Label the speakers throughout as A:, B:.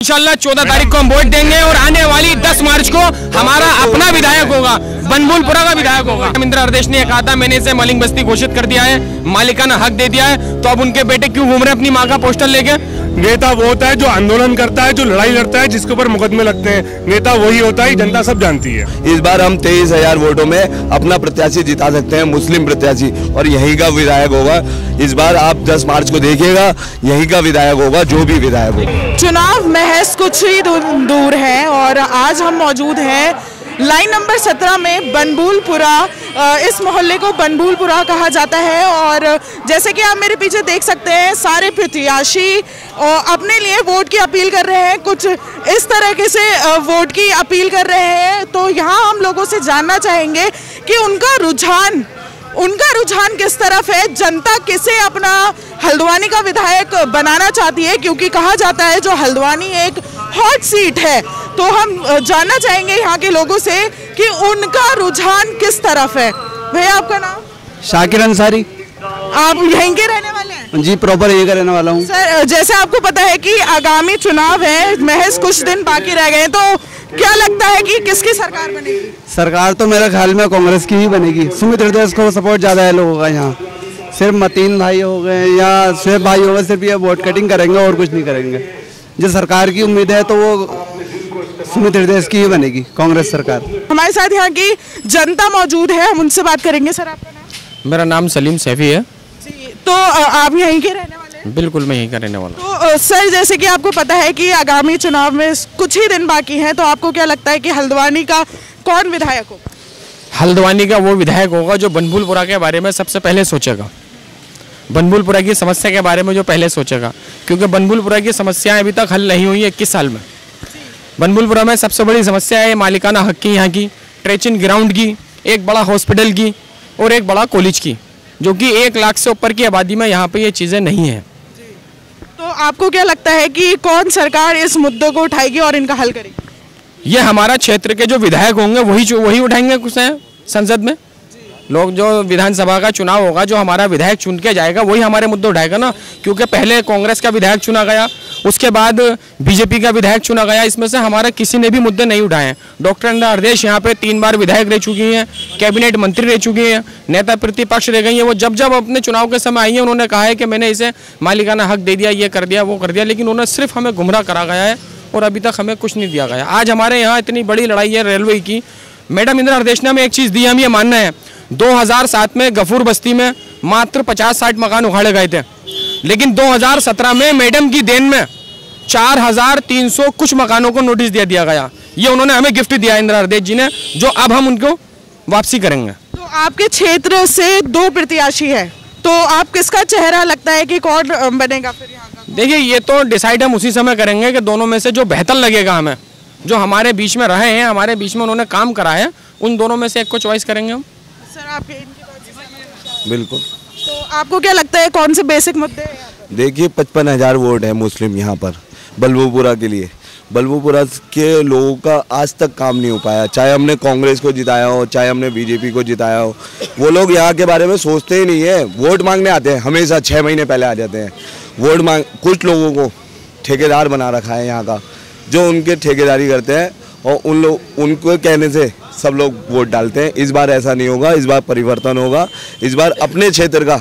A: इंशाल्लाह 14 तारीख को हम वोट देंगे और आने वाली 10 मार्च को हमारा अपना विधायक होगा, बनभूलपुरा का विधायक होगा। इंदिरा हृदय ने कहा था मैंने इसे मलिंग बस्ती घोषित कर दिया है, मालिकाना हक दे दिया है, तो अब उनके बेटे क्यों घूम रहे हैं अपनी माँ का पोस्टर लेके?
B: नेता वो होता है जो आंदोलन करता है, जो लड़ाई लड़ता है, जिसके ऊपर मुकदमे लगते हैं। नेता वही होता है, जनता सब जानती है।
C: इस बार हम 23,000 वोटों में अपना प्रत्याशी जिता सकते हैं, मुस्लिम प्रत्याशी, और यहीं का विधायक होगा। इस बार आप 10 मार्च को देखिएगा, यहीं का विधायक होगा, जो भी विधायक होगा।
D: चुनाव महज कुछ ही दूर है और आज हम मौजूद हैं लाइन नंबर 17 में बनभूलपुरा। इस मोहल्ले को बनभूलपुरा कहा जाता है और जैसे कि आप मेरे पीछे देख सकते हैं, सारे प्रत्याशी अपने लिए वोट की अपील कर रहे हैं, कुछ इस तरीके से वोट की अपील कर रहे हैं। तो यहाँ हम लोगों से जानना चाहेंगे कि उनका रुझान किस तरफ है, जनता किसे अपना हल्द्वानी का विधायक बनाना चाहती है, क्योंकि कहा जाता है जो हल्द्वानी एक हॉट सीट है। तो हम जानना चाहेंगे यहाँ के लोगों से कि उनका रुझान किस तरफ है। भैया आपका नाम?
E: शाकिर अंसारी।
D: आप यहीं के रहने वाले हैं?
E: जी, प्रॉपर यहीं का रहने वाला हूँ।
D: सर, जैसे आपको पता है कि आगामी चुनाव है, महज कुछ दिन बाकी रह गए, तो क्या लगता है कि किसकी सरकार बनेगी?
E: सरकार तो मेरे ख्याल में कांग्रेस की ही बनेगी। सुमित हृदय को सपोर्ट ज़्यादा है लोगों का यहाँ। सिर्फ मतीन भाई हो गए या शेफ भाई हो गए, सिर्फ ये वोट कटिंग करेंगे और कुछ नहीं करेंगे। जो सरकार की उम्मीद है तो वो सुमित हृदय की ही बनेगी, कांग्रेस सरकार।
D: हमारे साथ यहाँ की जनता मौजूद है, हम उनसे बात करेंगे। सर, आपका नाम?
A: मेरा नाम सलीम सैफी है।
D: तो आप यहीं के रहने वाले हैं?
A: बिल्कुल, मैं यहीं का रहने वाला हूँ।
D: तो सर, जैसे कि आपको पता है कि आगामी चुनाव में कुछ ही दिन बाकी हैं, तो आपको क्या लगता है कि हल्द्वानी का कौन विधायक होगा?
A: हल्द्वानी का वो विधायक होगा जो बनभूलपुरा के बारे में सबसे पहले सोचेगा, बनभूलपुरा की समस्या के बारे में जो पहले सोचेगा, क्योंकि बनभूलपुरा की समस्याएं अभी तक हल नहीं हुई है 21 साल में। बनभूलपुरा में सबसे बड़ी समस्या है मालिकाना हक की, यहाँ की ट्रेचिंग ग्राउंड की, एक बड़ा हॉस्पिटल की और एक बड़ा कॉलेज की, जो कि 1 लाख से ऊपर की आबादी में यहाँ पे ये चीज़ें नहीं हैं।
D: तो आपको क्या लगता है कि कौन सरकार इस मुद्दों को उठाएगी और इनका हल करेगी?
A: ये हमारा क्षेत्र के जो विधायक होंगे वही उठाएंगे कुछ है संसद में। लोग जो विधानसभा का चुनाव होगा, जो हमारा विधायक चुन के जाएगा वही हमारे मुद्दे उठाएगा ना, क्योंकि पहले कांग्रेस का विधायक चुना गया, उसके बाद बीजेपी का विधायक चुना गया, इसमें से हमारा किसी ने भी मुद्दे नहीं उठाए हैं। डॉक्टर इंदिरा हृदय यहाँ पे 3 बार विधायक रह चुकी हैं, कैबिनेट मंत्री रह चुकी हैं, नेता प्रतिपक्ष रह गई हैं। वो जब जब अपने चुनाव के समय आई हैं, उन्होंने कहा है कि मैंने इसे मालिकाना हक दे दिया, ये कर दिया, वो कर दिया, लेकिन उन्होंने सिर्फ हमें गुमराह करा गया है और अभी तक हमें कुछ नहीं दिया गया। आज हमारे यहाँ इतनी बड़ी लड़ाई है रेलवे की। मैडम इंदिरा हृदय ने हमें एक चीज़ दी, हम ये मानना है 2007 में गफूर बस्ती में मात्र 50-60 मकान उखाड़े गए थे, लेकिन 2017 में मैडम की देन में 4,300 कुछ मकानों को नोटिस दिया गया। ये उन्होंने हमें गिफ्ट दिया इंदिरा हृदय जी ने, जो अब हम उनको वापसी करेंगे।
D: तो आपके क्षेत्र से 2 प्रत्याशी है, तो आप किसका चेहरा लगता है कि कौन बनेगा फिर यहाँ का?
A: देखिए, ये तो डिसाइड हम उसी समय करेंगे कि दोनों में से जो बेहतर लगेगा हमें, जो हमारे बीच में रहे हैं, हमारे बीच में उन्होंने काम करा है, उन दोनों में से एक को चॉइस करेंगे हम।
D: सर, आपके इनकी बात?
C: बिल्कुल।
D: तो आपको क्या लगता है कौन से बेसिक मुद्दे हैं?
C: देखिए, 55,000 वोट है मुस्लिम यहाँ पर बलबुपुरा के लिए। बलबुपुरा के लोगों का आज तक काम नहीं हो पाया, चाहे हमने कांग्रेस को जिताया हो, चाहे हमने बीजेपी को जिताया हो। वो लोग यहाँ के बारे में सोचते ही नहीं है। वोट मांगने आते हैं, हमेशा 6 महीने पहले आ जाते हैं वोट मांग। कुछ लोगों को ठेकेदार बना रखा है यहाँ का, जो उनके ठेकेदारी करते हैं और उनको कहने से सब लोग वोट डालते हैं। इस बार ऐसा नहीं होगा, इस बार परिवर्तन होगा। इस बार अपने क्षेत्र का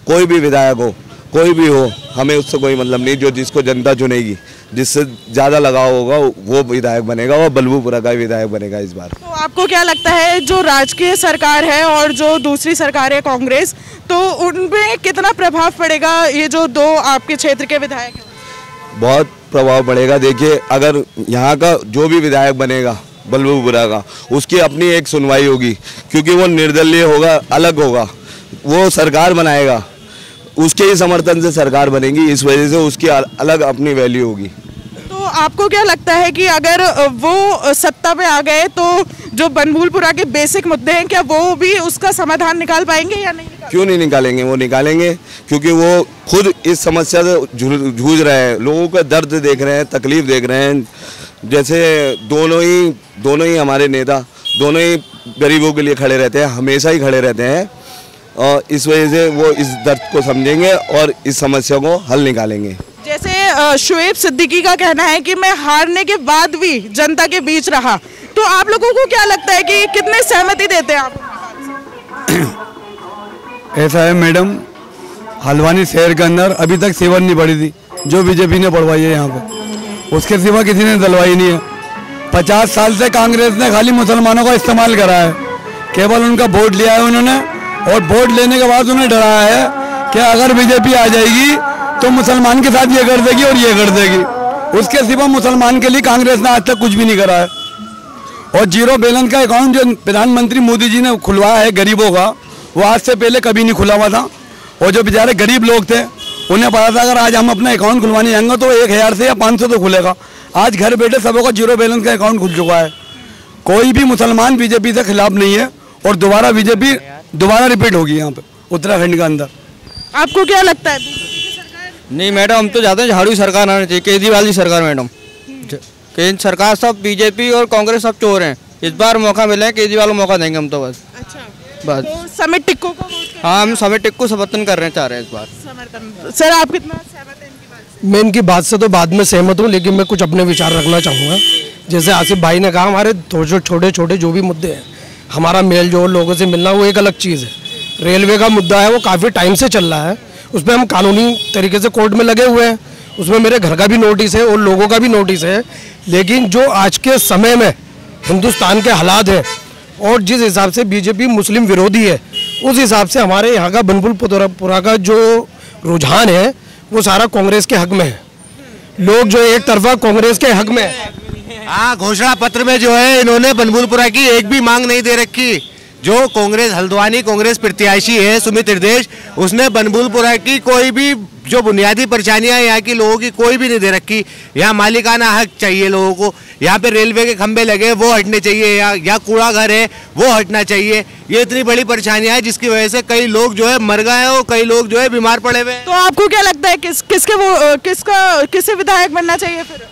C: कोई भी विधायक हो, कोई भी हो, हमें उससे कोई मतलब नहीं। जो जिसको जनता चुनेगी, जिससे ज़्यादा लगाव होगा, वो विधायक बनेगा, वो बलबुपुरा का विधायक बनेगा इस बार।
D: तो आपको क्या लगता है जो राजकीय सरकार है और जो दूसरी सरकार है कांग्रेस, तो उनपे कितना प्रभाव पड़ेगा ये जो 2 आपके क्षेत्र के विधायक हैं?
C: बहुत प्रभाव पड़ेगा। देखिए, अगर यहाँ का जो भी विधायक बनेगा बलबुपुरा का, उसकी अपनी एक सुनवाई होगी, क्योंकि वो निर्दलीय होगा, अलग होगा, वो सरकार बनाएगा, उसके ही समर्थन से सरकार बनेगी। इस वजह से उसकी अलग अपनी वैल्यू होगी।
D: तो आपको क्या लगता है कि अगर वो सत्ता में आ गए तो जो बनभूलपुरा के बेसिक मुद्दे हैं, क्या वो भी उसका समाधान निकाल पाएंगे या नहीं?
C: क्यों नहीं निकालेंगे? वो निकालेंगे, क्योंकि वो खुद इस समस्या से जूझ रहे हैं, लोगों का दर्द देख रहे हैं, तकलीफ देख रहे हैं। जैसे दोनों ही हमारे नेता दोनों ही गरीबों के लिए खड़े रहते हैं, हमेशा ही खड़े रहते हैं, और इस वजह से वो इस दर्द को समझेंगे और इस समस्या को हल निकालेंगे।
D: जैसे शुएब सिद्दीकी का कहना है कि मैं हारने के बाद भी जनता के बीच रहा। तो आप लोगों को क्या लगता है कि कितने सहमति देते हैं आप?
E: ऐसा है मैडम, हल्द्वानी शहर के अंदर अभी तक सेवन नहीं बढ़ी थी जो बीजेपी ने बढ़वाई है यहाँ पे, उसके सिवा किसी ने दिलवाई नहीं है। 50 साल से कांग्रेस ने खाली मुसलमानों का इस्तेमाल करा है, केवल उनका वोट लिया है उन्होंने, और वोट लेने के बाद उन्हें डराया है कि अगर बीजेपी आ जाएगी तो मुसलमान के साथ ये कर देगी और ये कर देगी। उसके सिवा मुसलमान के लिए कांग्रेस ने आज तक कुछ भी नहीं करा है। और जीरो बैलेंस का अकाउंट जो प्रधानमंत्री मोदी जी ने खुलवाया है गरीबों का, वो आज से पहले कभी नहीं खुला हुआ था। और जो बेचारे गरीब लोग थे उन्हें पता था अगर आज हम अपना अकाउंट खुलवाने जाएंगे तो 1000 से या 500 तो खुलेगा। आज घर बैठे सबों का जीरो बैलेंस का अकाउंट खुल चुका है। कोई भी मुसलमान बीजेपी से खिलाफ नहीं है और दोबारा बीजेपी दोबारा रिपीट होगी यहाँ पे उत्तराखंड के अंदर।
D: आपको क्या लगता है?
F: नहीं मैडम, हम तो चाहते हैं झाड़ू सरकार आनी चाहिए, केजरीवाल की सरकार। मैडम केंद्र सरकार सब बीजेपी और कांग्रेस सब चोर हैं। इस बार मौका मिला है, केजरीवाल को मौका देंगे हम तो बस।
D: अच्छा,
F: बस
D: तो समेत टिक्को को
F: हाँ, हम समेत टिक्को समर्थन कर रहे हैं, चाह रहे हैं इस बार
D: समर्थन। सर आप कितना सहमत हैं इनकी बात से?
G: मैं इनकी बात से तो बाद में सहमत हूँ, लेकिन मैं कुछ अपने विचार रखना चाहूँगा। जैसे आसिफ भाई ने कहा, हमारे छोटे छोटे जो भी मुद्दे हैं, हमारा मेल जोल लोगों से मिलना वो एक अलग चीज़ है। रेलवे का मुद्दा है, वो काफ़ी टाइम से चल रहा है, उसमें हम कानूनी तरीके से कोर्ट में लगे हुए हैं, उसमें मेरे घर का भी नोटिस है और लोगों का भी नोटिस है। लेकिन जो आज के समय में हिंदुस्तान के हालात हैं और जिस हिसाब से बीजेपी मुस्लिम विरोधी है, उस हिसाब से हमारे यहाँ का बनभूलपुरा का जो रुझान है वो सारा कांग्रेस के हक में है। लोग जो एक तरफा कांग्रेस के हक में है।
H: हाँ, घोषणा पत्र में जो है इन्होंने बनभूलपुरा की एक भी मांग नहीं दे रखी। जो कांग्रेस हल्द्वानी कांग्रेस प्रत्याशी है सुमित हृदय, उसने बनभूलपुरा की कोई भी जो बुनियादी परेशानियां यहाँ की लोगों की कोई भी नहीं दे रखी। यहाँ मालिकाना हक चाहिए लोगों को, यहाँ पे रेलवे के खंभे लगे वो हटने चाहिए, यहाँ कूड़ा घर है वो हटना चाहिए। ये इतनी बड़ी परेशानियां है जिसकी वजह से कई लोग जो है मर गए और कई लोग जो है बीमार पड़े हुए।
D: तो आपको क्या लगता है किससे विधायक बनना चाहिए फिर?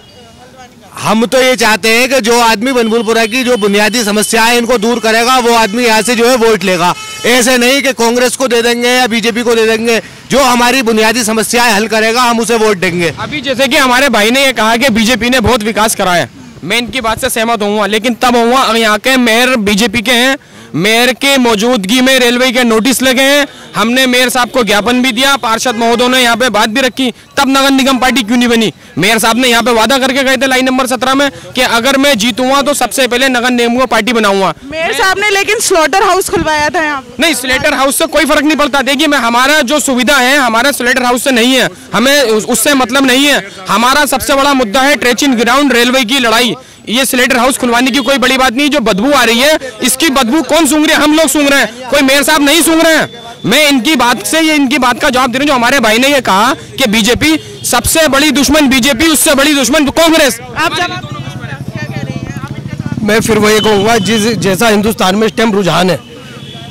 H: हम तो ये चाहते हैं कि जो आदमी बनभूलपुरा की जो बुनियादी समस्या है इनको दूर करेगा वो आदमी यहाँ से जो है वोट लेगा। ऐसे नहीं कि कांग्रेस को दे देंगे या बीजेपी को दे देंगे, जो हमारी बुनियादी समस्याएं हल करेगा हम उसे वोट देंगे।
A: अभी जैसे कि हमारे भाई ने ये कहा कि बीजेपी ने बहुत विकास कराया, मैं इनकी बात से सहमत हूँ, लेकिन तब हुआ यहाँ के मेयर बीजेपी के हैं, मेयर के मौजूदगी में रेलवे के नोटिस लगे हैं। हमने मेयर साहब को ज्ञापन भी दिया, पार्षद महोदय ने यहाँ पे बात भी रखी, तब नगर निगम पार्टी क्यों नहीं बनी? मेयर साहब ने यहाँ पे वादा करके गए थे लाइन नंबर 17 में कि अगर मैं जीतूंगा तो सबसे पहले नगर निगम पार्टी बनाऊंगा।
D: मेयर साहब ने लेकिन स्लॉटर हाउस खुलवाया था यहाँ।
A: नहीं, स्लेटर हाउस से कोई फर्क नहीं पड़ता। देखिए, मैं हमारा जो सुविधा है हमारा स्लेटर हाउस से नहीं है, हमें उससे मतलब नहीं है। हमारा सबसे बड़ा मुद्दा है ट्रेचिंग ग्राउंड रेलवे की लड़ाई। ये स्लेटर हाउस खुलवाने की कोई बड़ी बात नहीं। जो बदबू आ रही है, इसकी बदबू कौन सूंघ रहे हैं? हम लोग सूंघ रहे हैं, कोई मेयर साहब नहीं सूंघ रहे हैं। मैं इनकी बात से ये इनकी बात का जवाब दे रहा हूं। जो हमारे भाई ने ये कहा कि बीजेपी सबसे बड़ी दुश्मन बीजेपी, उससे बड़ी दुश्मन कांग्रेस।
D: आप क्या कह रही हैं?
G: मैं फिर वही कहूँगा, जैसा हिंदुस्तान में इस टाइम रुझान है,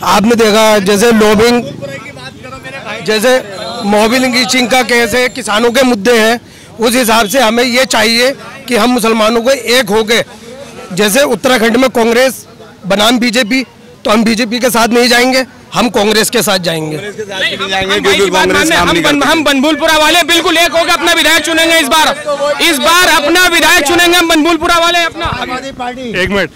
G: आपने देखा जैसे लॉबिंग, जैसे मोबिलिंग का कैसे किसानों के मुद्दे हैं, उस हिसाब से हमें ये चाहिए कि हम मुसलमानों को एक होके, जैसे उत्तराखंड में कांग्रेस बनाम बीजेपी, तो हम बीजेपी के साथ नहीं जाएंगे, हम कांग्रेस के साथ जाएंगे।
A: हम बनभूलपुरा वाले बिल्कुल एक होकर अपना विधायक चुनेंगे। इस बार अपना विधायक चुनेंगे हम बनभूलपुरा वाले अपना।
B: एक मिनट,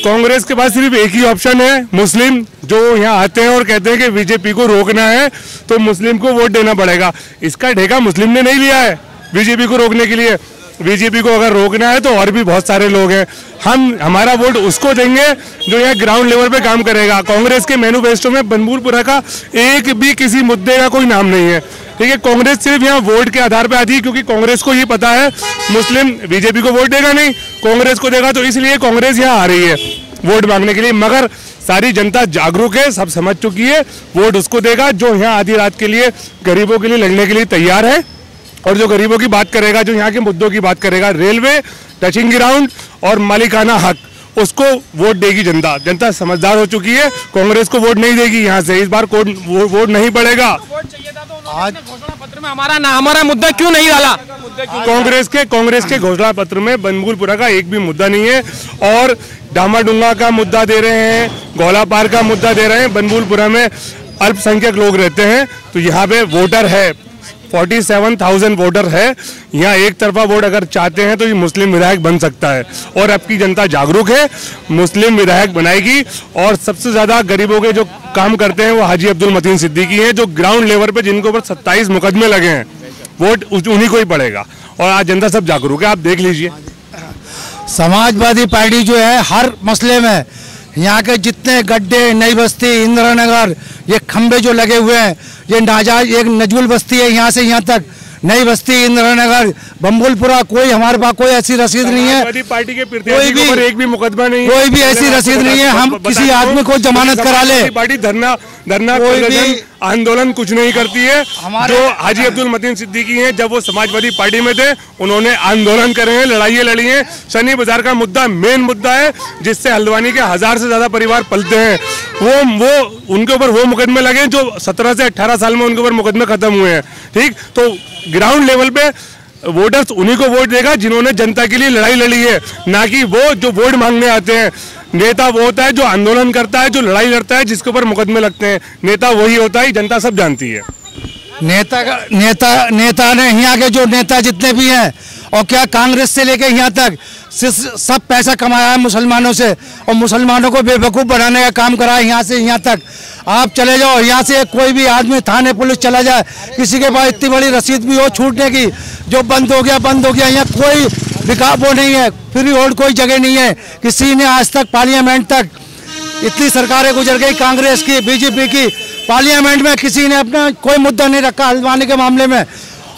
B: कांग्रेस के पास सिर्फ एक ही ऑप्शन है, मुस्लिम जो यहाँ आते हैं और कहते हैं कि बीजेपी को रोकना है तो मुस्लिम को वोट देना पड़ेगा। इसका ठेका मुस्लिम ने नहीं लिया है बीजेपी को रोकने के लिए। बीजेपी को अगर रोकना है तो और भी बहुत सारे लोग हैं, हमारा वोट उसको देंगे जो यहाँ ग्राउंड लेवल पे काम करेगा। कांग्रेस के मैनिफेस्टो में बनभूलपुरा का एक भी किसी मुद्दे का कोई नाम नहीं है। ठीक है, कांग्रेस सिर्फ यहाँ वोट के आधार पे आती है, क्योंकि कांग्रेस को ये पता है मुस्लिम बीजेपी को वोट देगा नहीं, कांग्रेस को देगा, तो इसलिए कांग्रेस यहाँ आ रही है वोट मांगने के लिए। मगर सारी जनता जागरूक है, सब समझ चुकी है, वोट उसको देगा जो यहाँ आधी रात के लिए गरीबों के लिए लड़ने के लिए तैयार है और जो गरीबों की बात करेगा, जो यहाँ के मुद्दों की बात करेगा, रेलवे, टचिंग ग्राउंड और मालिकाना हक, उसको वोट देगी जनता। जनता समझदार हो चुकी है, कांग्रेस को वोट नहीं देगी यहाँ से, इस बार वोट नहीं पड़ेगा।
A: आज घोषणा पत्र में हमारा मुद्दा क्यों नहीं डाला?
B: कांग्रेस के घोषणा पत्र में बनभूलपुरा का एक भी मुद्दा नहीं है और डामाडूंगा का मुद्दा दे रहे हैं, गौलापार का मुद्दा दे रहे हैं। बनभूलपुरा में अल्पसंख्यक लोग रहते हैं, तो यहाँ पे वोटर है, 47,000 वोटर है यहाँ। एक तरफा वोट अगर चाहते हैं तो ये मुस्लिम विधायक बन सकता है और अब की जनता जागरूक है, मुस्लिम विधायक बनाएगी। और सबसे ज़्यादा गरीबों के जो काम करते हैं वो हाजी अब्दुल मतीन सिद्दीकी हैं, जो ग्राउंड लेवल पे जिनके ऊपर 27 मुकदमे लगे हैं, वोट उन्हीं को ही पड़ेगा। और आज जनता सब जागरूक है, आप देख लीजिए।
I: समाजवादी पार्टी जो है हर मसले में यहाँ के जितने गड्ढे, नई बस्ती, इंदिरा नगर, ये खंबे जो लगे हुए हैं, ये नाजायज एक नजूल बस्ती है, यहाँ से यहाँ तक नई बस्ती, इंदिरा नगर, बम्बुलपुरा, कोई हमारे पास कोई ऐसी रसीद नहीं है,
B: पार्टी के कोई भी एक भी मुकदमा नहीं,
I: कोई भी ऐसी रसीद नहीं है। हम किसी आदमी को जमानत करा ले,
B: पार्टी धरना आंदोलन कुछ नहीं करती है। जो हाजी अब्दुल मतीन सिद्दीकी हैं, जब वो समाजवादी पार्टी में थे, उन्होंने आंदोलन करे हैं, लड़ाइयाँ लड़ी हैं। शनि बाजार का मुद्दा मेन मुद्दा है, जिससे हल्द्वानी के 1000 से ज्यादा परिवार पलते हैं। वो उनके ऊपर वो मुकदमे लगे जो 17 से 18 साल में उनके ऊपर मुकदमे खत्म हुए हैं। ठीक, तो ग्राउंड लेवल पे वोटर्स उन्हीं को वोट देगा जिन्होंने जनता के लिए लड़ाई लड़ी है, ना कि वो जो वोट मांगने आते हैं। नेता वो होता है जो आंदोलन करता है, जो लड़ाई लड़ता है, जिसके ऊपर मुकदमे लगते हैं। नेता वही होता है, जनता सब जानती है।
I: नेता ने यहाँ के जो नेता जितने भी हैं, और क्या कांग्रेस से लेकर यहाँ तक सब पैसा कमाया है मुसलमानों से, और मुसलमानों को बेवकूफ़ बनाने का काम करा है यहाँ से यहाँ तक। आप चले जाओ यहाँ से, कोई भी आदमी थाने पुलिस चला जाए, किसी के पास इतनी बड़ी रसीद भी हो छूटने की, जो बंद हो गया। यहाँ कोई विकास वो नहीं है, फ्री होल्ड कोई जगह नहीं है। किसी ने आज तक पार्लियामेंट तक, इतनी सरकारें गुजर गई कांग्रेस की, बीजेपी की, पार्लियामेंट में किसी ने अपना कोई मुद्दा नहीं रखा हल्द्वानी के मामले में।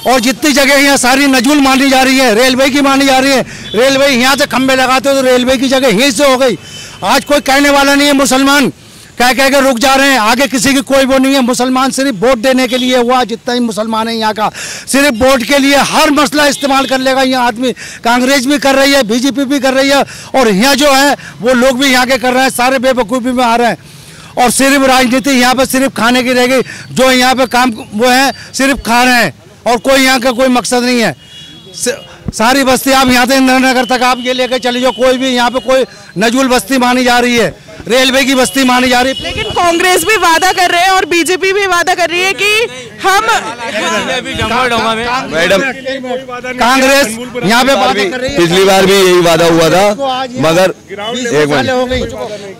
I: और जितनी जगह यहाँ सारी नजूल मानी जा रही है, रेलवे की मानी जा रही है। रेलवे यहाँ से खंबे लगाते हो तो रेलवे की जगह यहीं से हो गई। आज कोई कहने वाला नहीं है, मुसलमान कह के रुक जा रहे हैं, आगे किसी की कोई वो नहीं है। मुसलमान सिर्फ वोट देने के लिए हुआ, जितना ही मुसलमान है यहाँ का, सिर्फ वोट के लिए हर मसला इस्तेमाल कर लेगा यहाँ आदमी। कांग्रेस भी कर रही है, बीजेपी भी कर रही है, और यहाँ जो है वो लोग भी यहाँ के कर रहे हैं, सारे बेवकूफ़ी में आ रहे हैं। और सिर्फ राजनीति यहाँ पर सिर्फ खाने की रह गई, जो यहाँ पे काम वो है सिर्फ खा रहे हैं, और कोई यहाँ का कोई मकसद नहीं है। सारी बस्ती आप यहाँ से इंदिरा नगर तक आप ये लेकर चले जाओ, कोई भी यहाँ पे कोई नजूल बस्ती मानी जा रही है, रेलवे की बस्ती मानी जा रही है।
D: लेकिन कांग्रेस भी वादा कर रहे हैं और बीजेपी भी वादा कर रही है कि हम
C: मैडम
I: कांग्रेस यहाँ पे वादा कर रही है।
C: पिछली बार भी यही वादा हुआ था, मगर एक मिनट,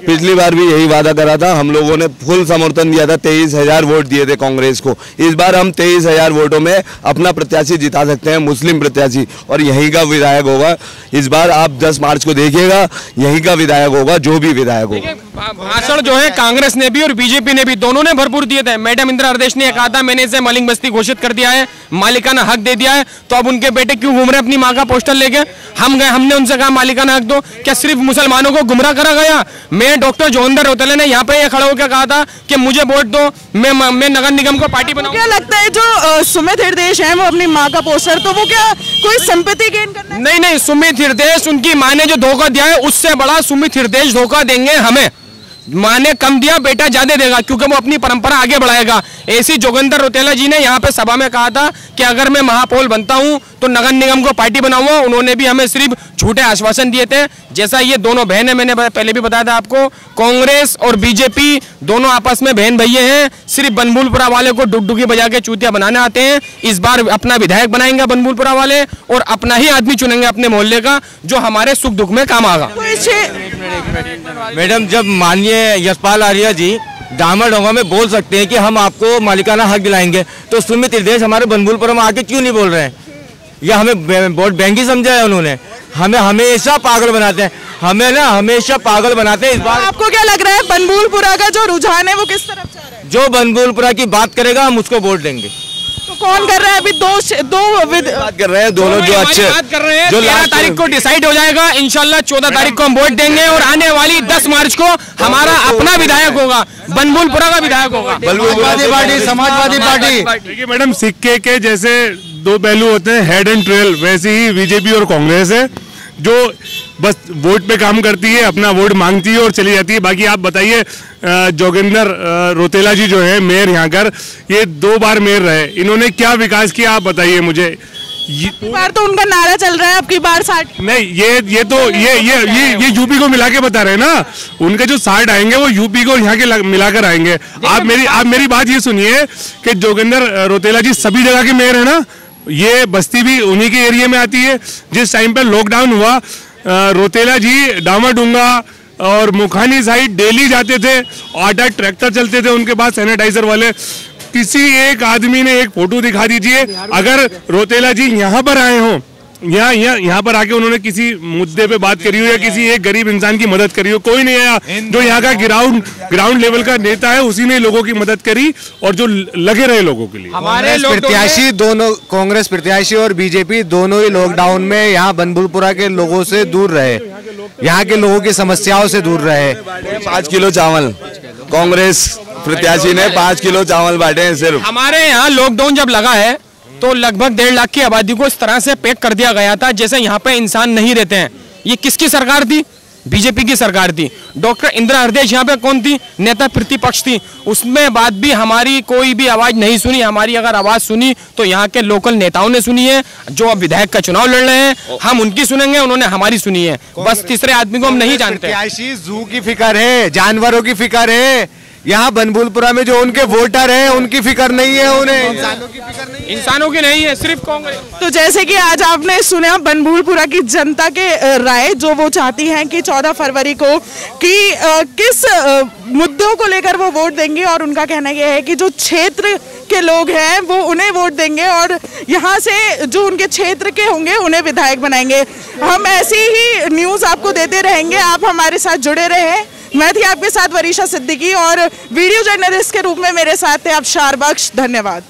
C: पिछली बार भी यही वादा करा था, हम लोगों ने फुल समर्थन दिया था, 23,000 वोट दिए थे कांग्रेस को। इस बार हम 23,000 वोटों में अपना प्रत्याशी जिता सकते हैं, मुस्लिम प्रत्याशी, और यहीं का विधायक होगा। इस बार आप 10 मार्च को देखिएगा, यहीं का विधायक होगा, जो भी विधायक होगा।
A: भाषण जो है कांग्रेस ने भी और बीजेपी ने भी, दोनों ने भरपूर दिए थे। मैडम इंदिरा हृदयेश ने कहा था मैंने इसे मलिंग बस्ती घोषित कर दिया है, मालिकाना हक दे दिया है, तो अब उनके बेटे क्यों घूम रहे हैं अपनी माँ का पोस्टर लेके? हम गए, हमने उनसे कहा मालिकाना हक दो। क्या सिर्फ मुसलमानों को गुमराह करा गया? मैं डॉक्टर जोगिंदर रोतेला ने यहाँ पे ये खड़ा होकर कहा था कि मुझे वोट दो, मैं नगर निगम को पार्टी बनाऊं।
D: क्या लगता है जो सुमित हृदयेश है वो अपनी माँ का पोस्टर, तो वो क्या कोई संपत्ति गेन करना है?
A: नहीं, सुमित हृदयेश, उनकी माँ ने जो धोखा दिया है उससे बड़ा सुमित हृदयेश धोखा देंगे हमें। माँ ने कम दिया, बेटा ज्यादा देगा, क्योंकि वो अपनी परंपरा आगे बढ़ाएगा। ऐसी जोगिंदर रोतेला जी ने यहाँ पे सभा में कहा था कि अगर मैं महापौर बनता हूँ तो नगर निगम को पार्टी बनाऊंगा। उन्होंने भी हमें सिर्फ झूठे आश्वासन दिए थे। जैसा ये दोनों बहन है, मैंने पहले भी बताया था आपको, कांग्रेस और बीजेपी दोनों आपस में बहन भैये हैं। सिर्फ बनबुलपुरा वाले को डुगडुगी बजा के चूतिया बनाने आते हैं। इस बार अपना विधायक बनाएंगे बनबुलपुरा वाले, और अपना ही आदमी चुनेंगे अपने मोहल्ले का, जो हमारे सुख दुख में काम आएगा।
F: मैडम, जब माननीय यशपाल आर्या जी डामरडोंगा में बोल सकते हैं कि हम आपको मालिकाना हक दिलाएंगे, तो सुमित हृदयेश हमारे बनबुलपुरा में आके क्यों नहीं बोल रहे हैं? या हमें वोट बैंक ही समझा है उन्होंने? हमें हमेशा पागल बनाते हैं, हमें ना हमेशा पागल बनाते हैं। इस बार
D: आपको क्या लग रहा है बनबुलपुरा का जो रुझान है वो किस तरफ जा रहा है?
F: जो बनबुलपुरा की बात करेगा हम उसको वोट देंगे।
D: तो कौन कर रहा है अभी? दो
C: बात कर रहे हैं, दोनों जो अच्छे
A: बात कर रहे हैं। जो 13 तारीख को डिसाइड हो जाएगा, इंशाल्लाह 14 तारीख को हम वोट देंगे, और आने वाली 10 मार्च को हमारा अपना विधायक होगा, बनबुलपुरा का विधायक होगा।
I: समाजवादी पार्टी।
B: देखिए मैडम, सिक्के के जैसे दो पहलू होते हैं, हेड एंड टेल, वैसे ही बीजेपी और कांग्रेस है, जो बस वोट पे काम करती है, अपना वोट मांगती है और चली जाती है। बाकी आप बताइए, जोगिंदर रोतेला जी जो है मेयर यहाँ कर, ये 2 बार मेयर रहे, इन्होंने क्या विकास किया आप बताइए मुझे।
D: बार तो उनका नारा चल रहा है अब की बार 60
B: नहीं, ये यूपी को मिला के बता रहे हैं ना। उनके जो 60 आएंगे वो यूपी को यहाँ के मिलाकर आएंगे। आप मेरी बात ये सुनिए कि जोगिंदर रौतेला जी सभी जगह के मेयर है ना, ये बस्ती भी उन्हीं के एरिया में आती है। जिस टाइम पे लॉकडाउन हुआ, रौतेला जी डामाडूंगा और मुखानी साइड डेली जाते थे, 8 ट्रैक्टर चलते थे उनके पास सैनिटाइजर वाले। किसी एक आदमी ने एक फोटो दिखा दीजिए, अगर रौतेला जी यहाँ पर आए हों, यहाँ पर आके उन्होंने किसी मुद्दे पे बात करी हो या किसी एक गरीब इंसान की मदद करी हो, कोई नहीं आया। जो यहाँ का ग्राउंड लेवल का नेता है उसी ने लोगों की मदद करी और जो लगे रहे लोगों के लिए।
H: हमारे प्रत्याशी दोनों, कांग्रेस प्रत्याशी और बीजेपी दोनों ही लॉकडाउन में यहाँ बनभूलपुरा के लोगों से दूर रहे, यहाँ के लोगों की समस्याओं से दूर रहे।
C: 5 किलो चावल कांग्रेस प्रत्याशी ने 5 किलो चावल बांटे हैं सिर्फ।
A: हमारे यहाँ लॉकडाउन जब लगा है तो लगभग 1.5 लाख की आबादी को इस तरह से पैक कर दिया गया था जैसे यहाँ पे इंसान नहीं रहते हैं। ये किसकी सरकार थी? बीजेपी की सरकार थी। डॉक्टर इंदिरा हृदय यहाँ पे कौन थी? नेता प्रतिपक्ष थी। उसमें बाद भी हमारी कोई भी आवाज नहीं सुनी। हमारी अगर आवाज सुनी तो यहाँ के लोकल नेताओं ने सुनी है, जो अब विधायक का चुनाव लड़ रहे हैं, हम उनकी सुनेंगे, उन्होंने हमारी सुनी है। बस तीसरे आदमी को हम नहीं जानते।
H: प्रत्याशी जू की फिक्र है, जानवरों की फिक्र है। यहाँ बनभूलपुरा में जो उनके वोटर हैं उनकी फिक्र नहीं है, उन्हें इंसानों की फिक्र नहीं है।
A: इंसानों की नहीं है, सिर्फ कांग्रेस।
D: तो जैसे कि आज आपने सुना बनभूलपुरा की जनता के राय, जो वो चाहती हैं कि 14 फरवरी को कि किस मुद्दों को लेकर वो वोट देंगे, और उनका कहना यह है कि जो क्षेत्र के लोग हैं वो उन्हें वोट देंगे और यहाँ से जो उनके क्षेत्र के होंगे उन्हें विधायक बनाएंगे। हम ऐसी ही न्यूज़ आपको देते रहेंगे, आप हमारे साथ जुड़े रहे। मैं थी आपके साथ वरीशा सिद्दीकी और वीडियो जर्नलिस्ट के रूप में मेरे साथ थे अबशार बख्श। धन्यवाद।